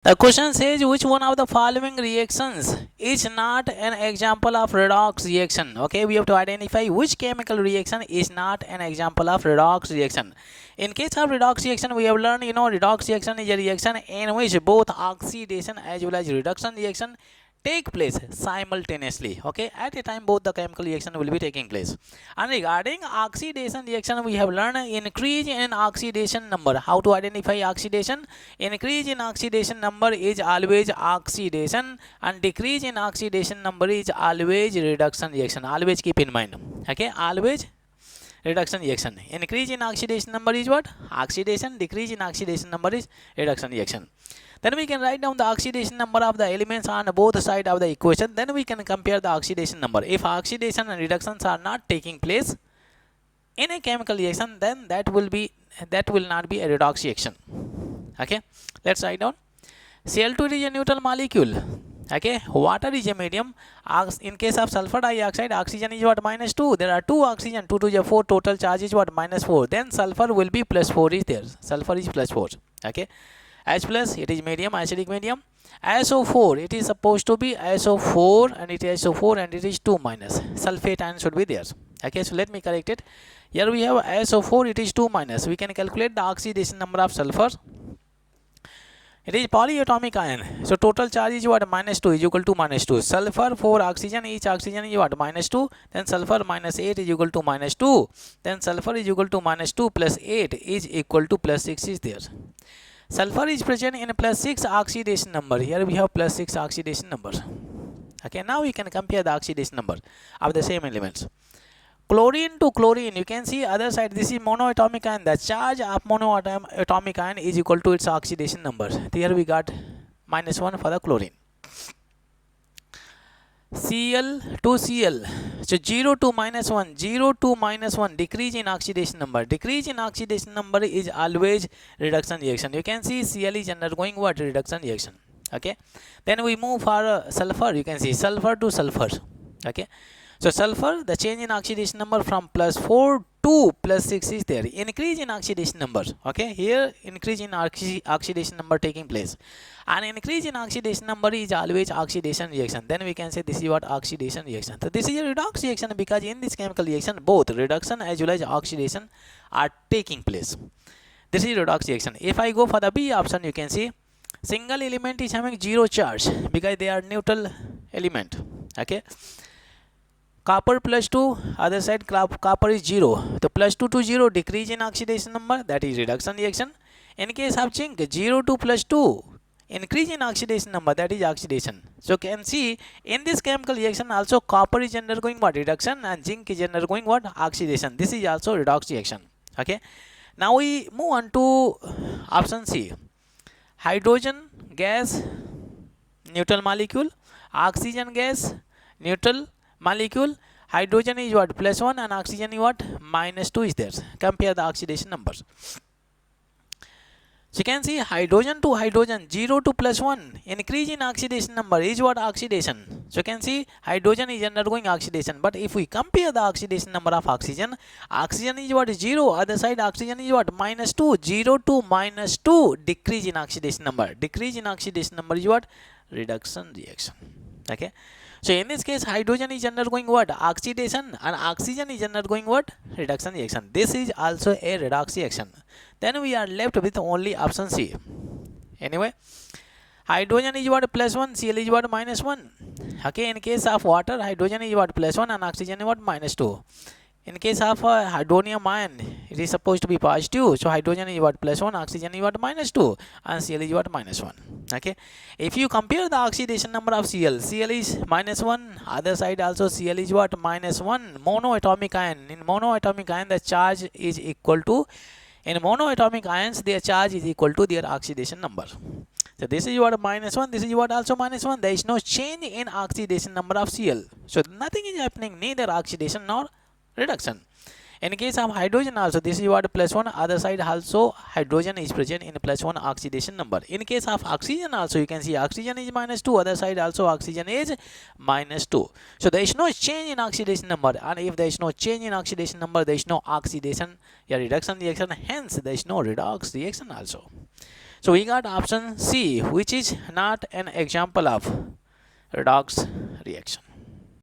The question says which one of the following reactions is not an example of redox reaction. Okay, we have to identify which chemical reaction is not an example of redox reaction. In case of redox reaction, we have learned, redox reaction is a reaction in which both oxidation as well as reduction reaction take place simultaneously. Okay, at a time both the chemical reaction will be taking place. And regarding oxidation reaction, we have learned increase in oxidation number. How to identify oxidation? Increase in oxidation number is always oxidation, and decrease in oxidation number is always reduction reaction. Always keep in mind. Okay, always reduction reaction. Increase in oxidation number is what? Oxidation. Decrease in oxidation number is reduction reaction. Then we can write down the oxidation number of the elements on both sides of the equation. Then we can compare the oxidation number. If oxidation and reductions are not taking place in a chemical reaction, then that will not be a redox reaction. Okay, let's write down. Cl2 is a neutral molecule. Okay, water is a medium. In case of sulfur dioxide, oxygen is what? -2. There are 2 oxygen, 2 to the 4, total charge is what? -4. Then sulfur will be +4 is there. Sulfur is +4. Okay, H plus, it is medium, acidic medium. SO4, it is supposed to be SO4 and it is SO4 and it is 2 minus. Sulfate ion should be there. Okay, so let me correct it. Here we have SO4, it is 2 minus. We can calculate the oxidation number of sulfur. It is polyatomic ion. So total charge is what? -2 is equal to -2. Sulfur 4 oxygen, each oxygen is what? -2. Then sulfur -8 is equal to -2. Then sulfur is equal to -2 plus 8 is equal to +6 is there. Sulfur is present in +6 oxidation number. Here we have +6 oxidation number. Okay, now we can compare the oxidation number of the same elements. Chlorine to chlorine, you can see other side, this is monoatomic ion. The charge of monoatomic ion is equal to its oxidation number. Here we got -1 for the chlorine. Cl to Cl, so 0 to -1, 0 to -1, decrease in oxidation number. Decrease in oxidation number is always reduction reaction. You can see Cl is undergoing what? Reduction reaction. Okay, then we move for sulfur. You can see sulfur to sulfur. Okay, so sulfur, the change in oxidation number from +4 to +6 is there. Increase in oxidation number. Okay, here increase in oxidation number taking place. And increase in oxidation number is always oxidation reaction. Then we can say this is what? Oxidation reaction. So this is a redox reaction because in this chemical reaction both reduction as well as oxidation are taking place. This is redox reaction. If I go for the B option, you can see single element is having 0 charge because they are neutral element. Okay, copper +2, other side copper is 0. So +2 to 0, decrease in oxidation number, that is reduction reaction. In case of zinc, 0 to +2, increase in oxidation number, that is oxidation. So can see in this chemical reaction also copper is undergoing what? Reduction, and zinc is undergoing what? Oxidation. This is also redox reaction. Okay, now we move on to option C. Hydrogen gas, neutral molecule. Oxygen gas, neutral molecule. Hydrogen is what? +1 and oxygen is what? -2 is there. Compare the oxidation numbers. So you can see hydrogen to hydrogen, 0 to +1, increase in oxidation number is what? Oxidation. So you can see hydrogen is undergoing oxidation. But if we compare the oxidation number of oxygen, oxygen is what? 0. Other side oxygen is what? -2. 0 to -2, decrease in oxidation number. Decrease in oxidation number is what? Reduction reaction. Okay, so in this case hydrogen is undergoing what? Oxidation, and oxygen is undergoing what? Reduction reaction. This is also a redox reaction. Then we are left with only option C. Anyway, hydrogen is what? +1, Cl is what? -1. Okay, in case of water, hydrogen is what? +1 and oxygen is what? -2. In case of hydronium ion, it is supposed to be positive. So hydrogen is what? +1, oxygen is what? -2, and Cl is what? -1. Okay, if you compare the oxidation number of Cl, Cl is -1. Other side also Cl is what? -1. Monoatomic ion. In monoatomic ion, the charge is equal to. In monoatomic ions, their charge is equal to their oxidation number. So this is what? -1. This is what? Also -1. There is no change in oxidation number of Cl. So nothing is happening, neither oxidation nor reduction. In case of hydrogen also, this is what? +1. Other side also hydrogen is present in +1 oxidation number. In case of oxygen also, you can see oxygen is -2. Other side also oxygen is -2. So there is no change in oxidation number, and if there is no change in oxidation number, there is no oxidation reduction reaction. Hence there is no redox reaction also. So we got option C, which is not an example of redox reaction.